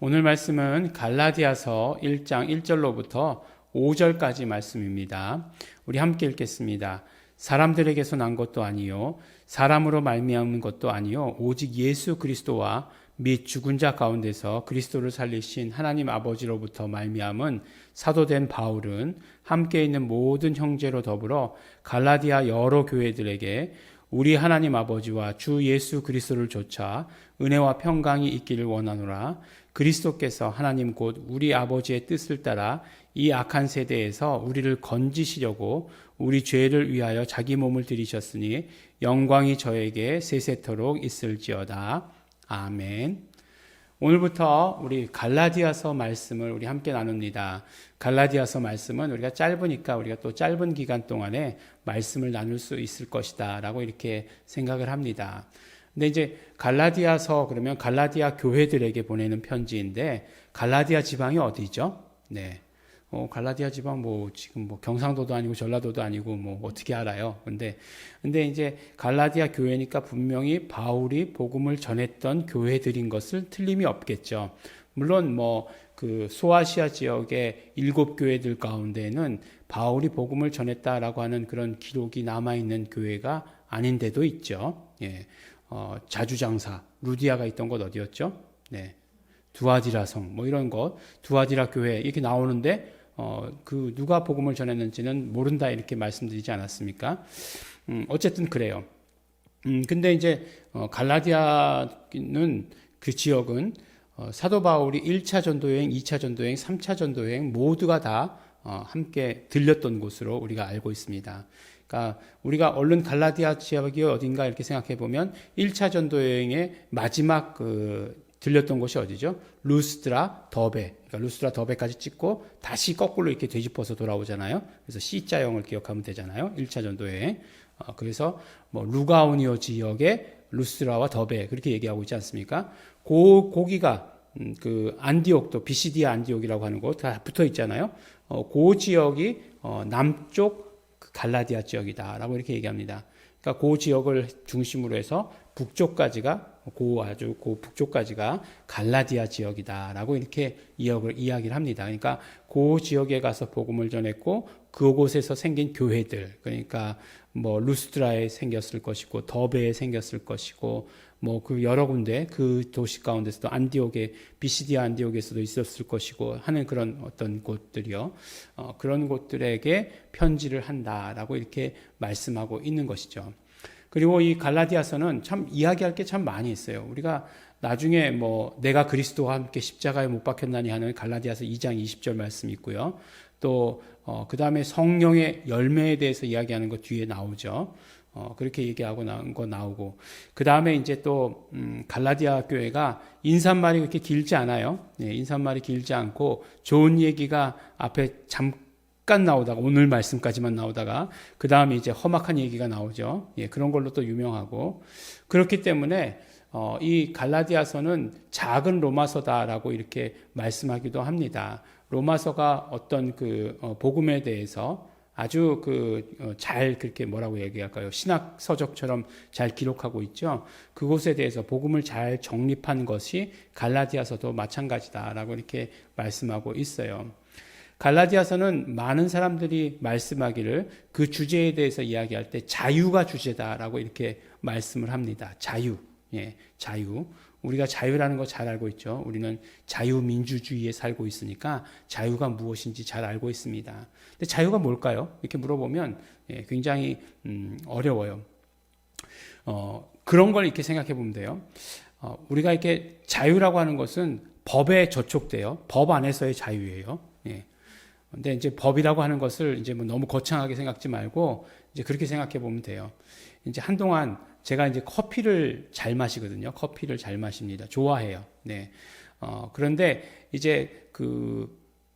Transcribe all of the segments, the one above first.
오늘 말씀은 갈라디아서 1장 1절로부터 5절까지 말씀입니다. 우리 함께 읽겠습니다. 사람들에게서 난 것도 아니요 사람으로 말미암은 것도 아니요 오직 예수 그리스도와 및 죽은 자 가운데서 그리스도를 살리신 하나님 아버지로부터 말미암은 사도된 바울은 함께 있는 모든 형제로 더불어 갈라디아 여러 교회들에게 우리 하나님 아버지와 주 예수 그리스도를 좇아 은혜와 평강이 있기를 원하노라. 그리스도께서 하나님 곧 우리 아버지의 뜻을 따라 이 악한 세대에서 우리를 건지시려고 우리 죄를 위하여 자기 몸을 들이셨으니 영광이 저에게 세세토록 있을지어다. 아멘. 오늘부터 우리 갈라디아서 말씀을 우리 함께 나눕니다. 갈라디아서 말씀은 우리가 짧으니까 우리가 또 짧은 기간 동안에 말씀을 나눌 수 있을 것이다 라고 이렇게 생각을 합니다. 근데 이제 갈라디아서 그러면 갈라디아 교회들에게 보내는 편지인데 갈라디아 지방이 어디죠? 네. 갈라디아 지방 지금 경상도도 아니고 전라도도 아니고 어떻게 알아요? 근데 이제 갈라디아 교회니까 분명히 바울이 복음을 전했던 교회들인 것을 틀림이 없겠죠. 물론 그 소아시아 지역의 7교회들 가운데는 바울이 복음을 전했다라고 하는 그런 기록이 남아있는 교회가 아닌데도 있죠. 예. 자주장사, 루디아가 있던 곳 어디였죠? 네. 두아디라 성, 이런 것, 두아디라 교회, 이렇게 나오는데, 그 누가 복음을 전했는지는 모른다 이렇게 말씀드리지 않았습니까? 어쨌든 그래요. 근데 이제 갈라디아는 그 지역은 사도 바울이 1차 전도여행, 2차 전도여행, 3차 전도여행 모두가 다 함께 들렸던 곳으로 우리가 알고 있습니다. 그러니까 우리가 얼른 갈라디아 지역이 어딘가 이렇게 생각해 보면 1차 전도여행의 마지막 들렸던 곳이 어디죠? 루스드라, 더베. 그러니까 루스드라, 더베까지 찍고 다시 거꾸로 이렇게 되짚어서 돌아오잖아요. 그래서 C자형을 기억하면 되잖아요. 1차 전도여행. 그래서 루가오니오 지역의 루스드라와 더베 그렇게 얘기하고 있지 않습니까? 거기가 그 안디옥도 비시디아 안디옥이라고 하는 곳 다 붙어 있잖아요. 그 지역이 남쪽 갈라디아 지역이다라고 이렇게 얘기합니다. 그러니까 그 지역을 중심으로 해서 북쪽까지가 아주 북쪽까지가 갈라디아 지역이다라고 이렇게 이야기를 합니다. 그러니까 그 지역에 가서 복음을 전했고 그곳에서 생긴 교회들, 그러니까 루스드라에 생겼을 것이고 더베에 생겼을 것이고 그 여러 군데 그 도시 가운데서도 안디옥에 비시디아 안디옥에서도 있었을 것이고 하는 그런 어떤 곳들이요. 그런 곳들에게 편지를 한다라고 이렇게 말씀하고 있는 것이죠. 그리고 이 갈라디아서는 참 이야기할 게 참 많이 있어요. 우리가 나중에 내가 그리스도와 함께 십자가에 못 박혔나니 하는 갈라디아서 2장 20절 말씀이 있고요. 또 그 다음에 성령의 열매에 대해서 이야기하는 거 뒤에 나오죠. 그렇게 얘기하고 나오고 그 다음에 이제 또 갈라디아 교회가 인사말이 그렇게 길지 않아요. 네, 인사말이 길지 않고 좋은 얘기가 앞에 잠깐 나오다가 오늘 말씀까지만 나오다가 그 다음에 이제 험악한 얘기가 나오죠. 예, 그런 걸로 또 유명하고 그렇기 때문에 이 갈라디아서는 작은 로마서다라고 이렇게 말씀하기도 합니다. 로마서가 어떤 복음에 대해서 아주 잘 그렇게 뭐라고 얘기할까요? 신학 서적처럼 잘 기록하고 있죠. 그곳에 대해서 복음을 잘 정립한 것이 갈라디아서도 마찬가지다라고 이렇게 말씀하고 있어요. 갈라디아서는 많은 사람들이 말씀하기를 그 주제에 대해서 이야기할 때 자유가 주제다라고 이렇게 말씀을 합니다. 자유. 예, 자유. 우리가 자유라는 거 잘 알고 있죠. 우리는 자유민주주의에 살고 있으니까 자유가 무엇인지 잘 알고 있습니다. 근데 자유가 뭘까요? 이렇게 물어보면 굉장히 어려워요. 그런 걸 이렇게 생각해 보면 돼요. 우리가 이렇게 자유라고 하는 것은 법에 저촉돼요. 법 안에서의 자유예요. 예. 근데 이제 법이라고 하는 것을 이제 너무 거창하게 생각지 말고 이제 그렇게 생각해 보면 돼요. 이제 한동안 제가 이제 커피를 잘 마시거든요. 커피를 잘 마십니다. 좋아해요. 네. 그런데 이제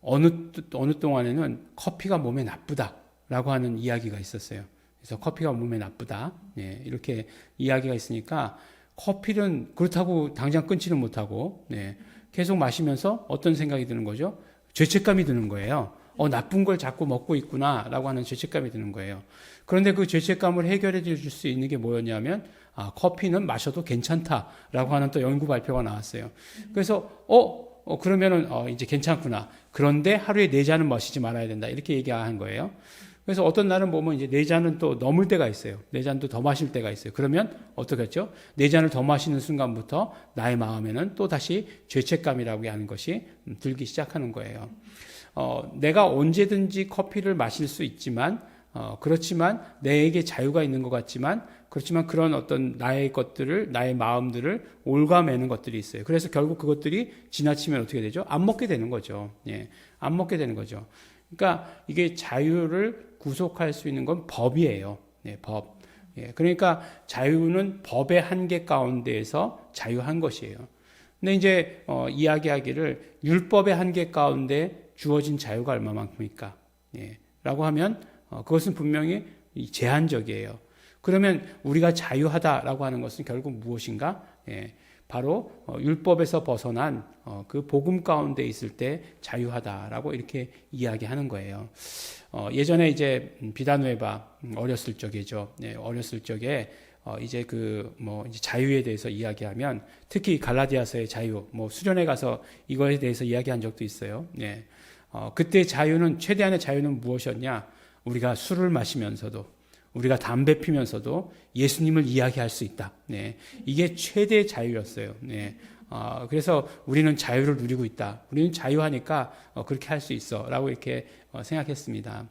어느 동안에는 커피가 몸에 나쁘다라고 하는 이야기가 있었어요. 그래서 커피가 몸에 나쁘다. 네. 이렇게 이야기가 있으니까 커피는 그렇다고 당장 끊지는 못하고, 네. 계속 마시면서 어떤 생각이 드는 거죠? 죄책감이 드는 거예요. 나쁜 걸 자꾸 먹고 있구나라고 하는 죄책감이 드는 거예요. 그런데 그 죄책감을 해결해 줄 수 있는 게 뭐였냐면 커피는 마셔도 괜찮다라고 하는 또 연구 발표가 나왔어요. 그래서 그러면은 이제 괜찮구나. 그런데 하루에 4잔은 마시지 말아야 된다. 이렇게 얘기한 거예요. 그래서 어떤 날은 보면 이제 4잔은 또 넘을 때가 있어요. 4잔도 더 마실 때가 있어요. 그러면 어떻겠죠? 4잔을 더 마시는 순간부터 나의 마음에는 또 다시 죄책감이라고 하는 것이 들기 시작하는 거예요. 내가 언제든지 커피를 마실 수 있지만, 그렇지만 내게 자유가 있는 것 같지만, 그렇지만 그런 어떤 나의 것들을, 나의 마음들을 옭아매는 것들이 있어요. 그래서 결국 그것들이 지나치면 어떻게 되죠? 안 먹게 되는 거죠. 예, 안 먹게 되는 거죠. 그러니까 이게 자유를 구속할 수 있는 건 법이에요. 예, 법. 예, 그러니까 자유는 법의 한계 가운데에서 자유한 것이에요. 근데 이제 이야기하기를 율법의 한계 가운데 주어진 자유가 얼마만큼일까? 예, 라고 하면 그것은 분명히 제한적이에요. 그러면 우리가 자유하다라고 하는 것은 결국 무엇인가? 예, 바로 율법에서 벗어난 그 복음 가운데 있을 때 자유하다라고 이렇게 이야기하는 거예요. 예전에 이제 비다누에바 어렸을 적이죠. 네, 어렸을 적에 이제 이제 자유에 대해서 이야기하면 특히 갈라디아서의 자유, 수련회 가서 이거에 대해서 이야기한 적도 있어요. 네, 그때 자유는 최대한의 자유는 무엇이었냐? 우리가 술을 마시면서도 우리가 담배 피면서도 예수님을 이야기할 수 있다. 네, 이게 최대의 자유였어요. 네, 그래서 우리는 자유를 누리고 있다. 우리는 자유하니까 그렇게 할 수 있어라고 이렇게 생각했습니다.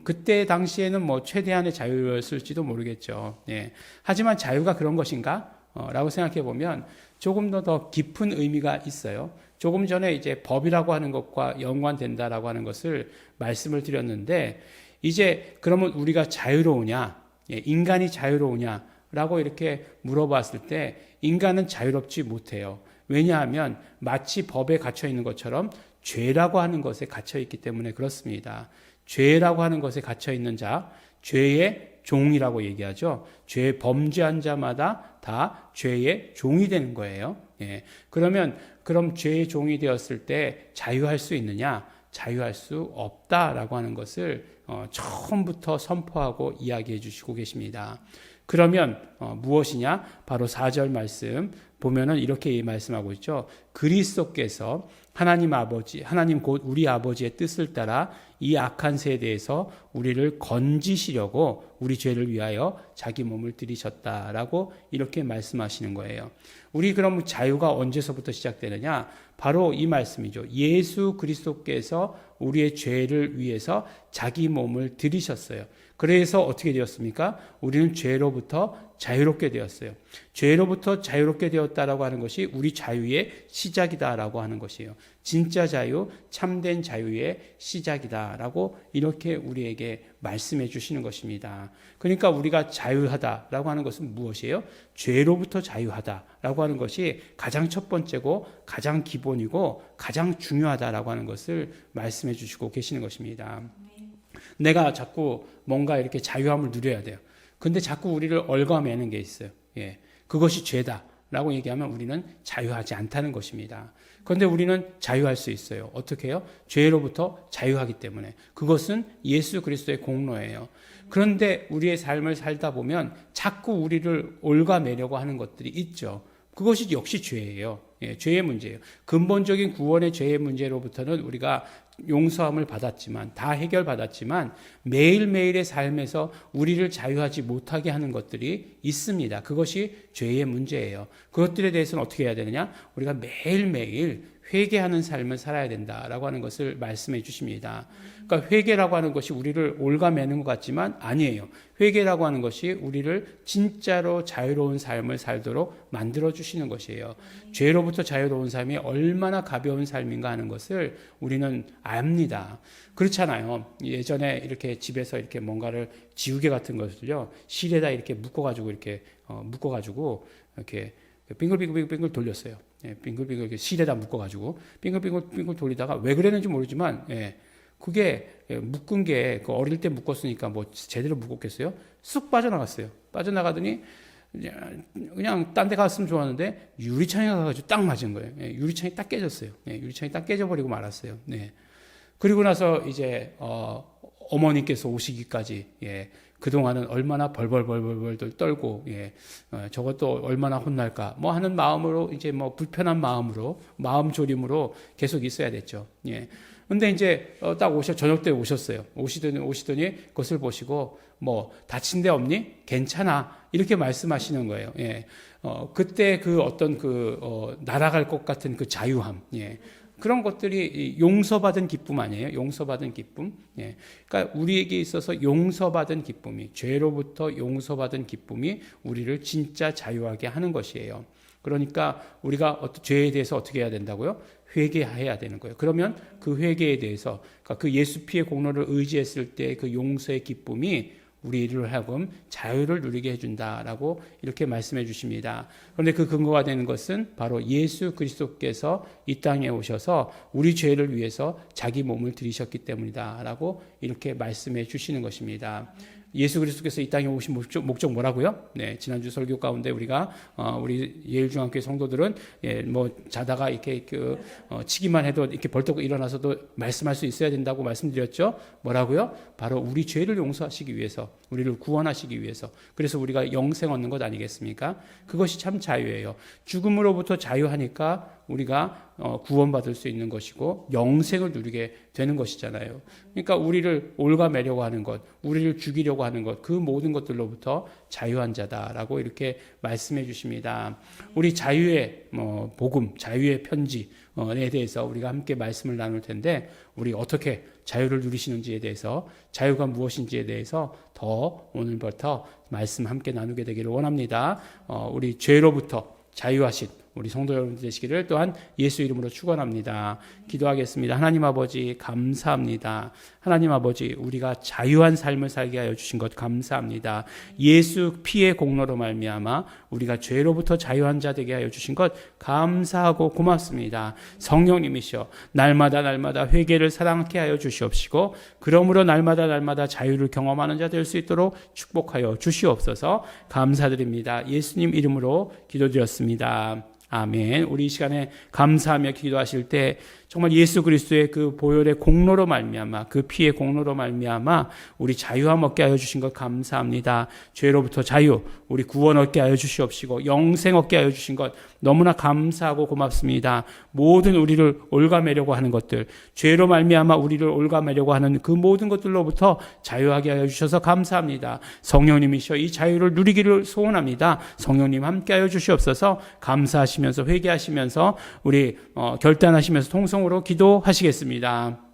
그때 당시에는 최대한의 자유였을지도 모르겠죠. 네, 하지만 자유가 그런 것인가? 라고 생각해 보면 조금 더 깊은 의미가 있어요. 조금 전에 이제 법이라고 하는 것과 연관된다라고 하는 것을 말씀을 드렸는데, 이제 그러면 우리가 자유로우냐, 인간이 자유로우냐라고 이렇게 물어봤을 때 인간은 자유롭지 못해요. 왜냐하면 마치 법에 갇혀 있는 것처럼 죄라고 하는 것에 갇혀 있기 때문에 그렇습니다. 죄라고 하는 것에 갇혀 있는 자, 죄의 종이라고 얘기하죠. 죄 범죄한 자마다 다 죄의 종이 되는 거예요. 예. 그럼 죄의 종이 되었을 때 자유할 수 있느냐? 자유할 수 없다라고 하는 것을 처음부터 선포하고 이야기해 주시고 계십니다. 그러면 무엇이냐? 바로 4절 말씀 보면은 이렇게 말씀하고 있죠. 그리스도께서 하나님 곧 우리 아버지의 뜻을 따라 이 악한 세대에서 우리를 건지시려고 우리 죄를 위하여 자기 몸을 들이셨다라고 이렇게 말씀하시는 거예요. 우리 그럼 자유가 언제서부터 시작되느냐? 바로 이 말씀이죠. 예수 그리스도께서 우리의 죄를 위해서 자기 몸을 들이셨어요. 그래서 어떻게 되었습니까? 우리는 죄로부터 자유롭게 되었어요. 죄로부터 자유롭게 되었다라고 하는 것이 우리 자유의 시작이다라고 하는 것이에요. 진짜 자유, 참된 자유의 시작이다라고 이렇게 우리에게 말씀해 주시는 것입니다. 그러니까 우리가 자유하다라고 하는 것은 무엇이에요? 죄로부터 자유하다라고 하는 것이 가장 첫 번째고 가장 기본이고 가장 중요하다라고 하는 것을 말씀해 주시고 계시는 것입니다. 내가 자꾸 뭔가 이렇게 자유함을 누려야 돼요. 근데 자꾸 우리를 얽어매는 게 있어요. 예, 그것이 죄다라고 얘기하면 우리는 자유하지 않다는 것입니다. 그런데 우리는 자유할 수 있어요. 어떻게 해요? 죄로부터 자유하기 때문에. 그것은 예수 그리스도의 공로예요. 그런데 우리의 삶을 살다 보면 자꾸 우리를 얽어매려고 하는 것들이 있죠. 그것이 역시 죄예요. 예, 죄의 문제예요. 근본적인 구원의 죄의 문제로부터는 우리가 용서함을 받았지만, 다 해결받았지만 매일매일의 삶에서 우리를 자유하지 못하게 하는 것들이 있습니다. 그것이 죄의 문제예요. 그것들에 대해서는 어떻게 해야 되느냐? 우리가 매일매일 회개하는 삶을 살아야 된다라고 하는 것을 말씀해 주십니다. 그러니까 회개라고 하는 것이 우리를 옭아매는 것 같지만 아니에요. 회개라고 하는 것이 우리를 진짜로 자유로운 삶을 살도록 만들어 주시는 것이에요. 죄로부터 자유로운 삶이 얼마나 가벼운 삶인가 하는 것을 우리는 압니다. 그렇잖아요. 예전에 이렇게 집에서 이렇게 뭔가를 지우개 같은 것을요, 실에다 이렇게 묶어가지고 이렇게 빙글빙글 돌렸어요. 예, 빙글빙글 실에다 묶어가지고 빙글빙글 돌리다가 왜 그랬는지 모르지만, 예, 그게 묶은 게 어릴 때 묶었으니까 제대로 묶었겠어요? 쑥 빠져나갔어요. 빠져나가더니 그냥 딴 데 갔으면 좋았는데 유리창에 가가지고 딱 맞은 거예요. 예, 유리창이 딱 깨졌어요. 예, 유리창이 딱 깨져버리고 말았어요. 네. 그리고 나서 이제 어머니께서 오시기까지, 예, 그동안은 얼마나 벌벌벌벌벌 떨고, 예, 저것도 얼마나 혼날까, 뭐 하는 마음으로, 이제 뭐 불편한 마음으로, 마음 졸임으로 계속 있어야 됐죠. 예. 근데 이제 딱 저녁 때 오셨어요. 오시더니 그것을 보시고, 뭐, 다친 데 없니? 괜찮아. 이렇게 말씀하시는 거예요. 예. 그때 그 어떤 날아갈 것 같은 그 자유함, 예. 그런 것들이 용서받은 기쁨 아니에요? 용서받은 기쁨. 예. 그러니까 우리에게 있어서 용서받은 기쁨이, 죄로부터 용서받은 기쁨이 우리를 진짜 자유하게 하는 것이에요. 그러니까 우리가 죄에 대해서 어떻게 해야 된다고요? 회개해야 되는 거예요. 그러면 그 회개에 대해서, 그러니까 그 예수 피의 공로를 의지했을 때 그 용서의 기쁨이 우리를 하여금 자유를 누리게 해준다라고 이렇게 말씀해 주십니다. 그런데 그 근거가 되는 것은 바로 예수 그리스도께서 이 땅에 오셔서 우리 죄를 위해서 자기 몸을 들이셨기 때문이다라고 이렇게 말씀해 주시는 것입니다. 예수 그리스도께서 이 땅에 오신 목적 뭐라고요? 네, 지난주 설교 가운데 우리가 우리 예일중앙교회 성도들은 뭐 자다가 이렇게 치기만 해도 이렇게 벌떡 일어나서도 말씀할 수 있어야 된다고 말씀드렸죠. 뭐라고요? 바로 우리 죄를 용서하시기 위해서, 우리를 구원하시기 위해서. 그래서 우리가 영생 얻는 것 아니겠습니까? 그것이 참 자유예요. 죽음으로부터 자유하니까 우리가 구원받을 수 있는 것이고 영생을 누리게 되는 것이잖아요. 그러니까 우리를 올가매려고 하는 것, 우리를 죽이려고 하는 것, 그 모든 것들로부터 자유한 자다라고 이렇게 말씀해 주십니다. 우리 자유의 복음, 자유의 편지에 대해서 우리가 함께 말씀을 나눌 텐데, 우리 어떻게 자유를 누리시는지에 대해서, 자유가 무엇인지에 대해서 더 오늘부터 말씀 함께 나누게 되기를 원합니다. 우리 죄로부터 자유하신 우리 성도 여러분들 되시기를 또한 예수 이름으로 축원합니다. 기도하겠습니다. 하나님 아버지 감사합니다. 하나님 아버지, 우리가 자유한 삶을 살게 하여 주신 것 감사합니다. 예수 피의 공로로 말미암아 우리가 죄로부터 자유한 자 되게 하여 주신 것 감사하고 고맙습니다. 성령님이시여, 날마다 회개를 사랑케 하여 주시옵시고, 그러므로 날마다 자유를 경험하는 자 될 수 있도록 축복하여 주시옵소서. 감사드립니다. 예수님 이름으로 기도드렸습니다. 아멘. 우리 이 시간에 감사하며 기도하실 때 정말 예수 그리스도의 그 보혈의 공로로 말미암아, 그 피의 공로로 말미암아 우리 자유함 얻게 하여 주신 것 감사합니다. 죄로부터 자유, 우리 구원 얻게 하여 주시옵시고 영생 얻게 하여 주신 것 너무나 감사하고 고맙습니다. 모든 우리를 올가매려고 하는 것들, 죄로 말미암아 우리를 올가매려고 하는 그 모든 것들로부터 자유하게 하여 주셔서 감사합니다. 성령님이시여, 이 자유를 누리기를 소원합니다. 성령님 함께 하여 주시옵소서. 감사하시면서 회개하시면서 우리 결단하시면서 통성으로 기도하시겠습니다.